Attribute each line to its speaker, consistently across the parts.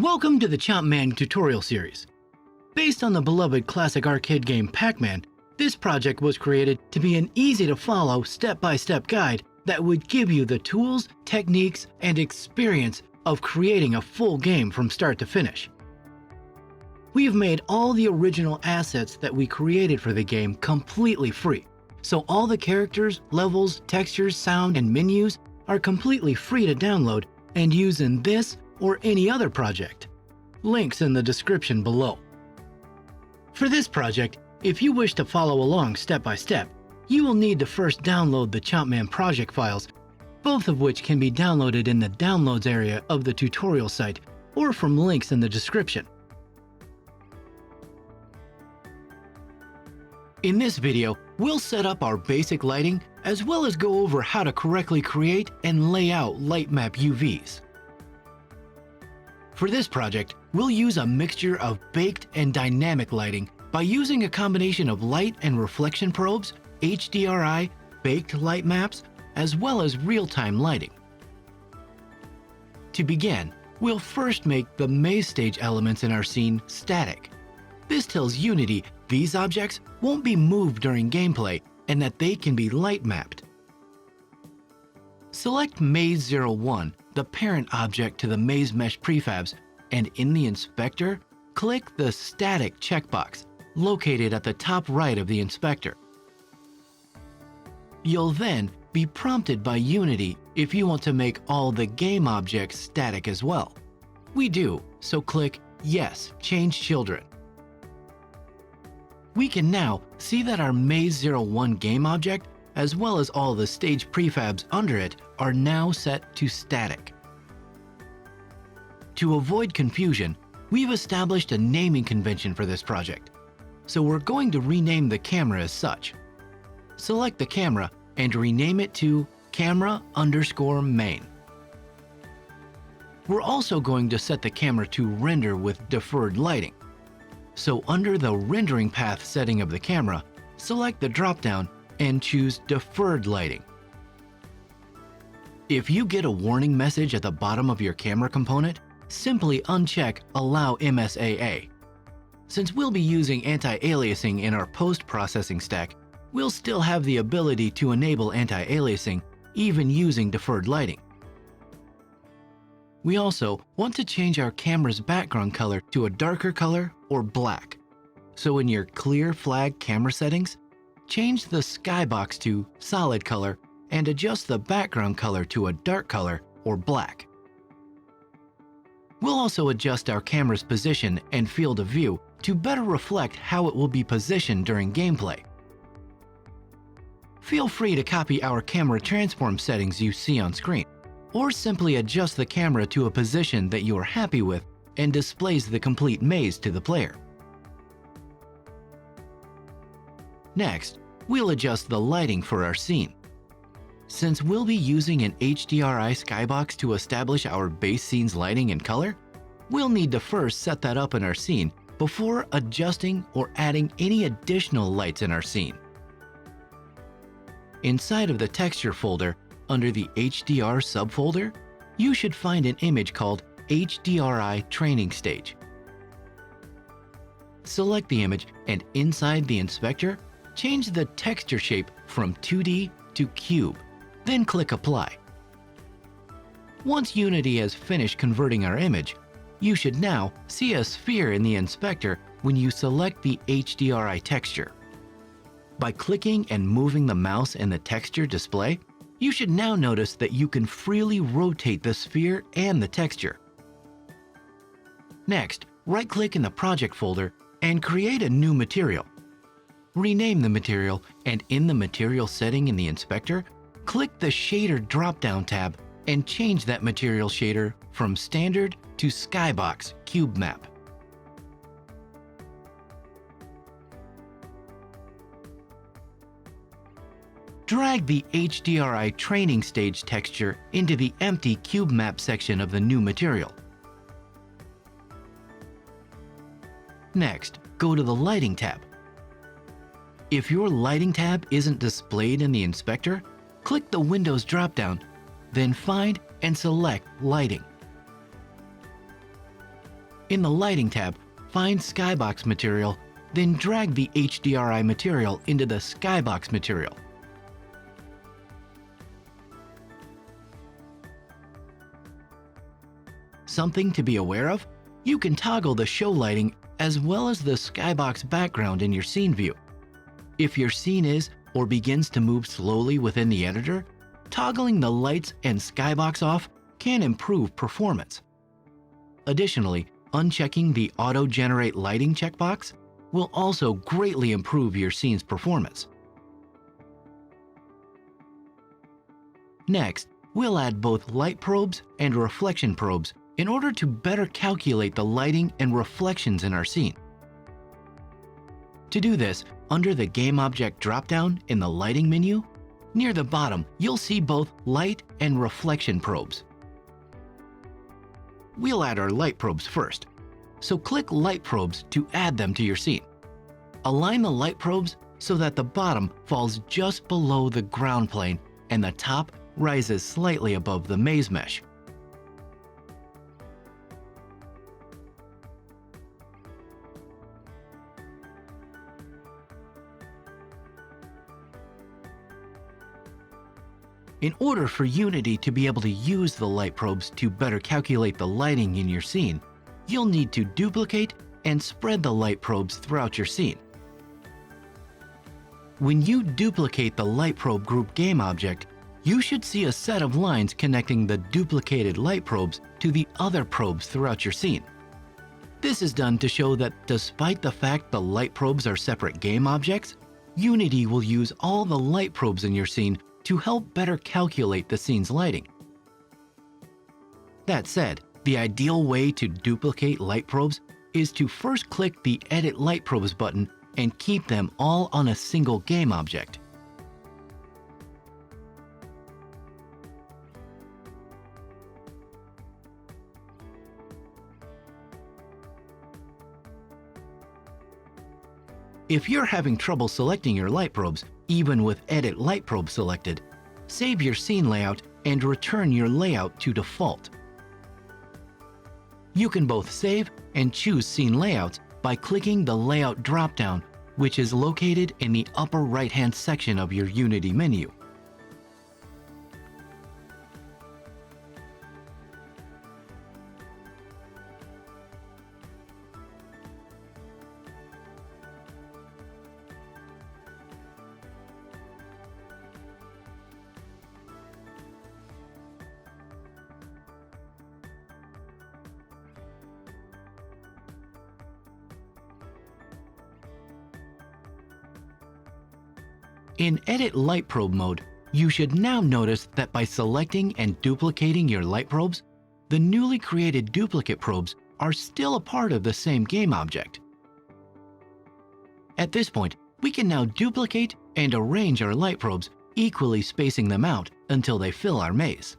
Speaker 1: Welcome to the ChopMan tutorial series. Based on the beloved classic arcade game Pac-Man, this project was created to be an easy-to-follow step-by-step guide that would give you the tools, techniques, and experience of creating a full game from start to finish. We've made all the original assets that we created for the game completely free, so all the characters, levels, textures, sound, and menus are completely free to download and use in this or any other project. Links in the description below. For this project, if you wish to follow along step by step, you will need to first download the ChopMan project files, both of which can be downloaded in the downloads area of the tutorial site or from links in the description. In this video, we'll set up our basic lighting as well as go over how to correctly create and lay out Lightmap UVs. For this project, we'll use a mixture of baked and dynamic lighting by using a combination of light and reflection probes, HDRI, baked light maps, as well as real-time lighting. To begin, we'll first make the maze stage elements in our scene static. This tells Unity these objects won't be moved during gameplay and that they can be light mapped. Select Maze 01, the parent object to the Maze Mesh prefabs, and in the inspector, click the Static checkbox located at the top right of the inspector. You'll then be prompted by Unity if you want to make all the game objects static as well. We do, so click Yes, Change Children. We can now see that our Maze 01 game object, as well as all the stage prefabs under it, are now set to static. To avoid confusion, we've established a naming convention for this project, so we're going to rename the camera as such. Select the camera and rename it to camera_main. We're also going to set the camera to render with deferred lighting. So under the rendering path setting of the camera, select the dropdown and choose deferred lighting. If you get a warning message at the bottom of your camera component, simply uncheck Allow MSAA. Since we'll be using anti-aliasing in our post-processing stack, we'll still have the ability to enable anti-aliasing even using deferred lighting. We also want to change our camera's background color to a darker color or black. So in your clear flag camera settings, change the skybox to solid color and adjust the background color to a dark color or black. We'll also adjust our camera's position and field of view to better reflect how it will be positioned during gameplay. Feel free to copy our camera transform settings you see on screen, or simply adjust the camera to a position that you are happy with and displays the complete maze to the player. Next, we'll adjust the lighting for our scene. Since we'll be using an HDRI skybox to establish our base scene's lighting and color, we'll need to first set that up in our scene before adjusting or adding any additional lights in our scene. Inside of the texture folder, under the HDR subfolder, you should find an image called HDRI Training Stage. Select the image and inside the inspector, change the texture shape from 2D to cube, then click Apply. Once Unity has finished converting our image, you should now see a sphere in the inspector when you select the HDRI texture. By clicking and moving the mouse in the texture display, you should now notice that you can freely rotate the sphere and the texture. Next, right-click in the project folder and create a new material. Rename the material and in the material setting in the inspector, click the Shader drop-down tab and change that material shader from Standard to Skybox Cube Map. Drag the HDRI Training Stage texture into the empty Cube Map section of the new material. Next, go to the Lighting tab. If your Lighting tab isn't displayed in the inspector, click the Windows dropdown, then find and select Lighting. In the Lighting tab, find Skybox material, then drag the HDRI material into the Skybox material. Something to be aware of? You can toggle the show lighting as well as the Skybox background in your scene view. If your scene is or begins to move slowly within the editor, toggling the lights and Skybox off can improve performance. Additionally, unchecking the Auto-Generate Lighting checkbox will also greatly improve your scene's performance. Next, we'll add both light probes and reflection probes in order to better calculate the lighting and reflections in our scene. To do this, under the Game Object dropdown in the Lighting menu, near the bottom, you'll see both light and reflection probes. We'll add our light probes first, so click Light Probes to add them to your scene. Align the light probes so that the bottom falls just below the ground plane and the top rises slightly above the maze mesh. In order for Unity to be able to use the light probes to better calculate the lighting in your scene, you'll need to duplicate and spread the light probes throughout your scene. When you duplicate the light probe group game object, you should see a set of lines connecting the duplicated light probes to the other probes throughout your scene. This is done to show that despite the fact the light probes are separate game objects, Unity will use all the light probes in your scene to help better calculate the scene's lighting. That said, the ideal way to duplicate light probes is to first click the Edit Light Probes button and keep them all on a single game object. If you're having trouble selecting your light probes, even with Edit Light Probe selected, save your scene layout and return your layout to default. You can both save and choose scene layouts by clicking the Layout dropdown, which is located in the upper right-hand section of your Unity menu. In Edit Light Probe mode, you should now notice that by selecting and duplicating your light probes, the newly created duplicate probes are still a part of the same game object. At this point, we can now duplicate and arrange our light probes, equally spacing them out until they fill our maze.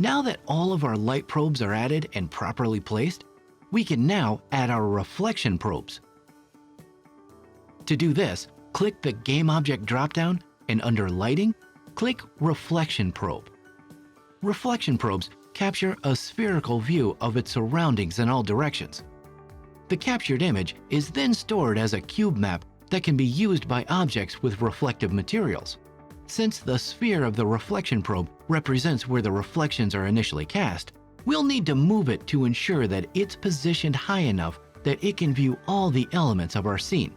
Speaker 1: Now that all of our light probes are added and properly placed, we can now add our reflection probes. To do this, click the Game Object dropdown and under Lighting, click Reflection Probe. Reflection probes capture a spherical view of its surroundings in all directions. The captured image is then stored as a cube map that can be used by objects with reflective materials. Since the sphere of the reflection probe represents where the reflections are initially cast, we'll need to move it to ensure that it's positioned high enough that it can view all the elements of our scene.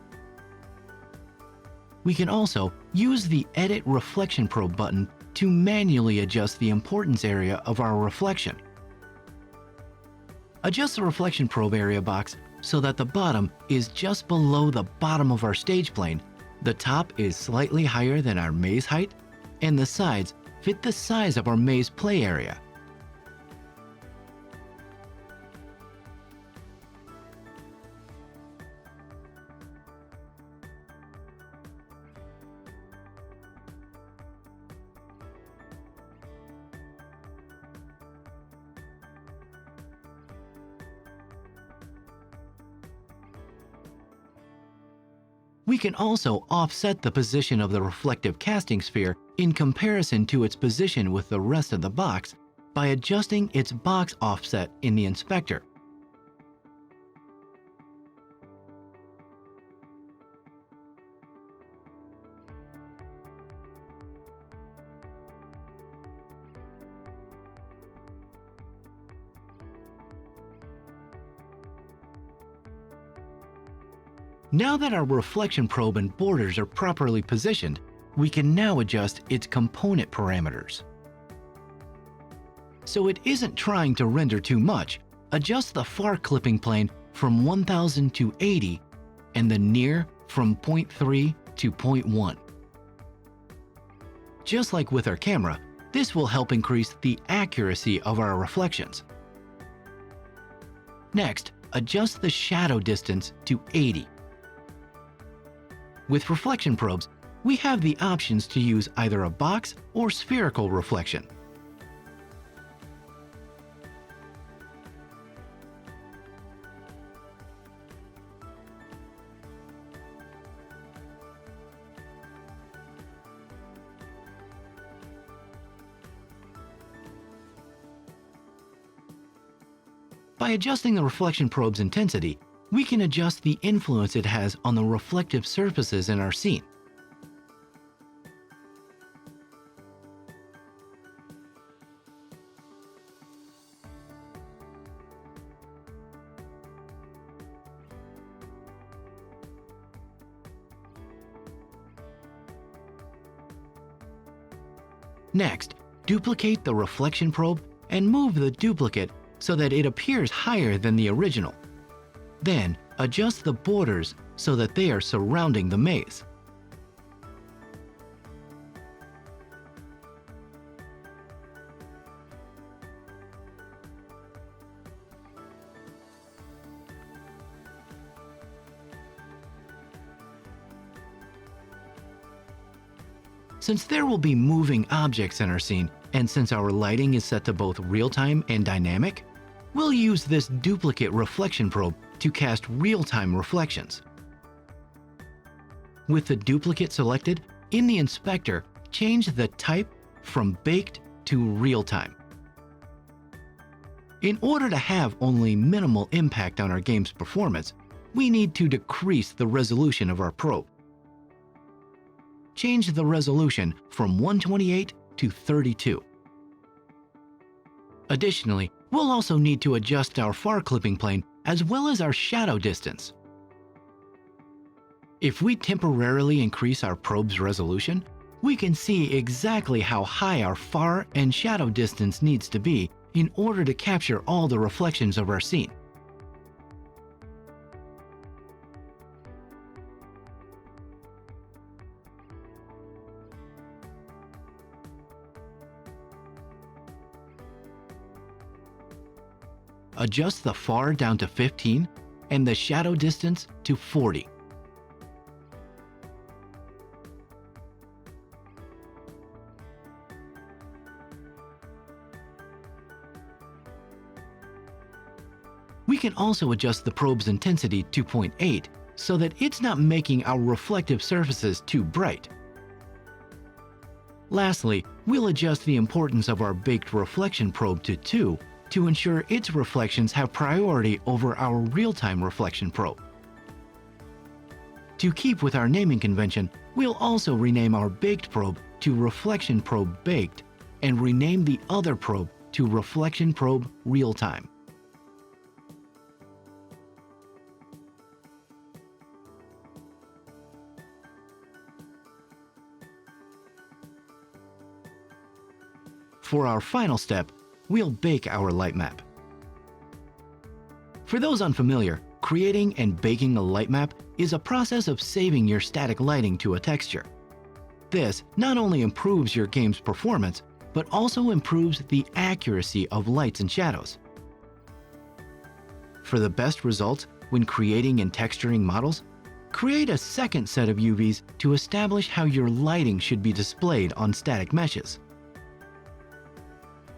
Speaker 1: We can also use the Edit Reflection Probe button to manually adjust the importance area of our reflection. Adjust the reflection probe area box so that the bottom is just below the bottom of our stage plane, the top is slightly higher than our maze height, and the sides fit the size of our maze play area. We can also offset the position of the reflective casting sphere in comparison to its position with the rest of the box by adjusting its box offset in the inspector. Now that our reflection probe and borders are properly positioned, we can now adjust its component parameters. So it isn't trying to render too much, adjust the far clipping plane from 1000 to 80 and the near from 0.3 to 0.1. Just like with our camera, this will help increase the accuracy of our reflections. Next, adjust the shadow distance to 80. With reflection probes, we have the options to use either a box or spherical reflection. By adjusting the reflection probe's intensity, we can adjust the influence it has on the reflective surfaces in our scene. Next, duplicate the reflection probe and move the duplicate so that it appears higher than the original. Then, adjust the borders so that they are surrounding the maze. Since there will be moving objects in our scene, and since our lighting is set to both real-time and dynamic, we'll use this duplicate reflection probe to cast real-time reflections. With the duplicate selected, in the inspector, change the type from baked to real-time. In order to have only minimal impact on our game's performance, we need to decrease the resolution of our probe. Change the resolution from 128 to 32. Additionally, we'll also need to adjust our far clipping plane as well as our shadow distance. If we temporarily increase our probe's resolution, we can see exactly how high our far and shadow distance needs to be in order to capture all the reflections of our scene. Adjust the far down to 15 and the shadow distance to 40. We can also adjust the probe's intensity to 0.8 so that it's not making our reflective surfaces too bright. Lastly, we'll adjust the importance of our baked reflection probe to 2 to ensure its reflections have priority over our real-time reflection probe. To keep with our naming convention, we'll also rename our baked probe to Reflection Probe Baked and rename the other probe to Reflection Probe Realtime. For our final step, we'll bake our light map. For those unfamiliar, creating and baking a light map is a process of saving your static lighting to a texture. This not only improves your game's performance, but also improves the accuracy of lights and shadows. For the best results when creating and texturing models, create a second set of UVs to establish how your lighting should be displayed on static meshes.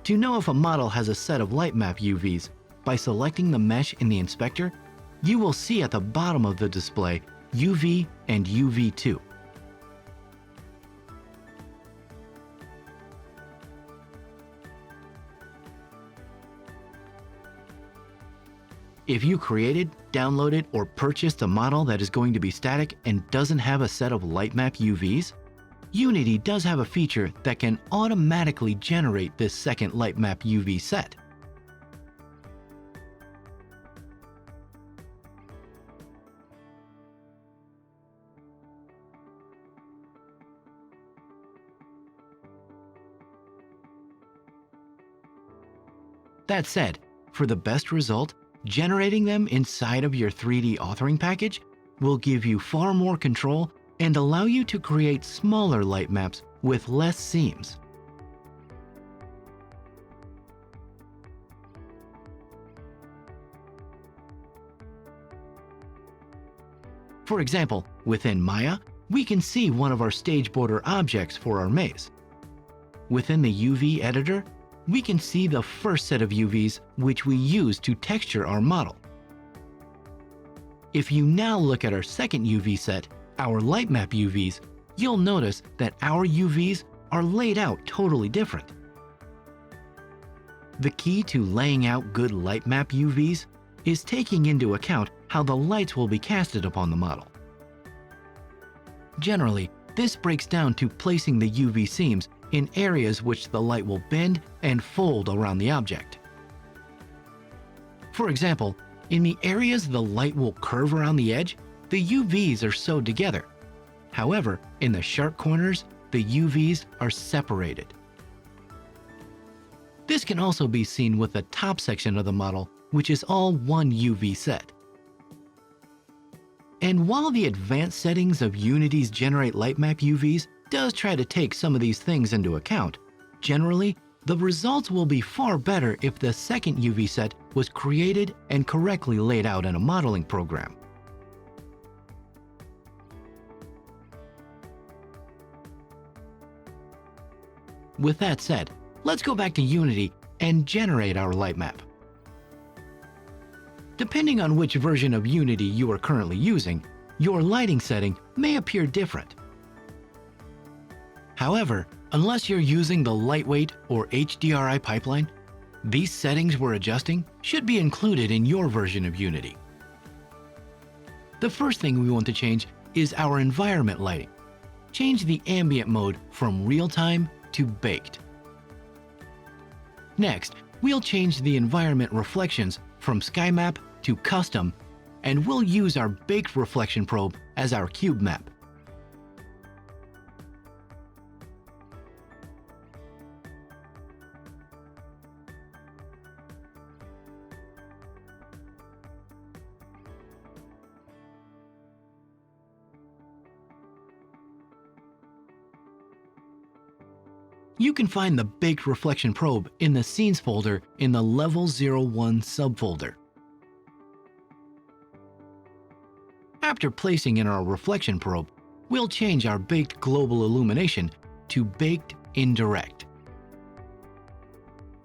Speaker 1: To know if a model has a set of Lightmap UVs, by selecting the mesh in the inspector, you will see at the bottom of the display UV and UV2. If you created, downloaded, or purchased a model that is going to be static and doesn't have a set of Lightmap UVs, Unity does have a feature that can automatically generate this second Lightmap UV set. That said, for the best result, generating them inside of your 3D authoring package will give you far more control and allow you to create smaller light maps with less seams. For example, within Maya, we can see one of our stage border objects for our maze. Within the UV editor, we can see the first set of UVs which we use to texture our model. If you now look at our second UV set, our Lightmap UVs, you'll notice that our UVs are laid out totally different. The key to laying out good Lightmap UVs is taking into account how the lights will be casted upon the model. Generally, this breaks down to placing the UV seams in areas which the light will bend and fold around the object. For example, in the areas the light will curve around the edge, the UVs are sewed together. However, in the sharp corners, the UVs are separated. This can also be seen with the top section of the model, which is all one UV set. And while the advanced settings of Unity's Generate Lightmap UVs does try to take some of these things into account, generally, the results will be far better if the second UV set was created and correctly laid out in a modeling program. With that said, let's go back to Unity and generate our light map. Depending on which version of Unity you are currently using, your lighting setting may appear different. However, unless you're using the lightweight or HDRI pipeline, these settings we're adjusting should be included in your version of Unity. The first thing we want to change is our environment lighting. Change the ambient mode from real-time to baked. Next, we'll change the environment reflections from sky map to custom, and we'll use our baked reflection probe as our cube map. You can find the Baked Reflection Probe in the Scenes folder in the Level 01 subfolder. After placing in our reflection probe, we'll change our Baked Global Illumination to Baked Indirect.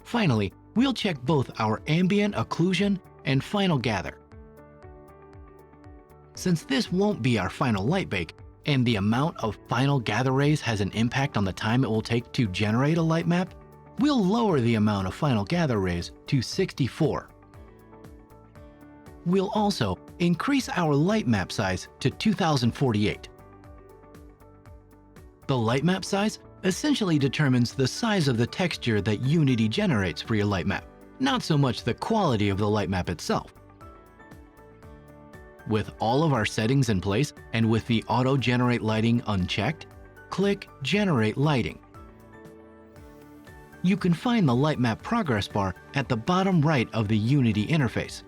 Speaker 1: Finally, we'll check both our Ambient Occlusion and Final Gather. Since this won't be our final light bake, and the amount of final gather rays has an impact on the time it will take to generate a light map, we'll lower the amount of final gather rays to 64. we'll also increase our light map size to 2048. The light map size essentially determines the size of the texture that Unity generates for your light map, not so much the quality of the light map itself. With all of our settings in place and with the auto-generate lighting unchecked, click Generate Lighting. You can find the light map progress bar at the bottom right of the Unity interface.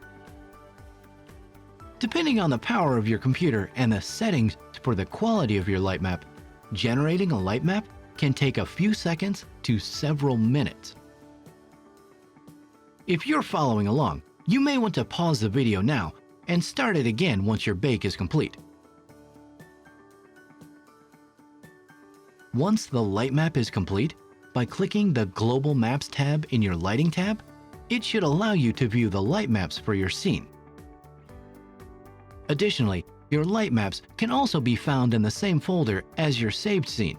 Speaker 1: Depending on the power of your computer and the settings for the quality of your light map, generating a light map can take a few seconds to several minutes. If you're following along, you may want to pause the video now and start it again once your bake is complete. Once the light map is complete, by clicking the Global Maps tab in your Lighting tab, it should allow you to view the light maps for your scene. Additionally, your light maps can also be found in the same folder as your saved scene.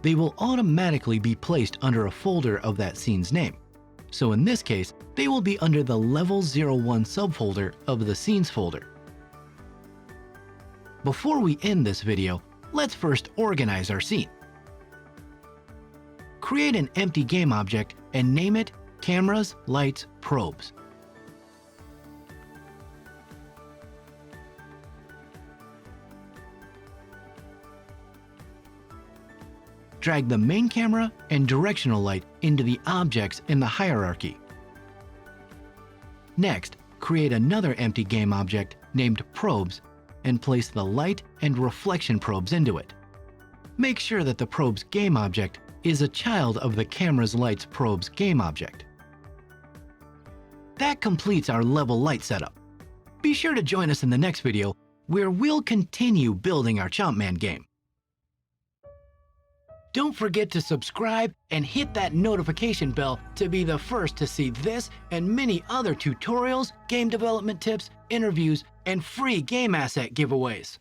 Speaker 1: They will automatically be placed under a folder of that scene's name. So in this case, they will be under the Level 01 subfolder of the Scenes folder. Before we end this video, let's first organize our scene. Create an empty game object and name it Cameras, Lights, Probes. Drag the main camera and directional light into the objects in the hierarchy. Next, create another empty game object named Probes and place the light and reflection probes into it. Make sure that the Probes game object is a child of the Cameras, Lights, Probes game object. That completes our level light setup. Be sure to join us in the next video where we'll continue building our ChopMan game. Don't forget to subscribe and hit that notification bell to be the first to see this and many other tutorials, game development tips, interviews, and free game asset giveaways.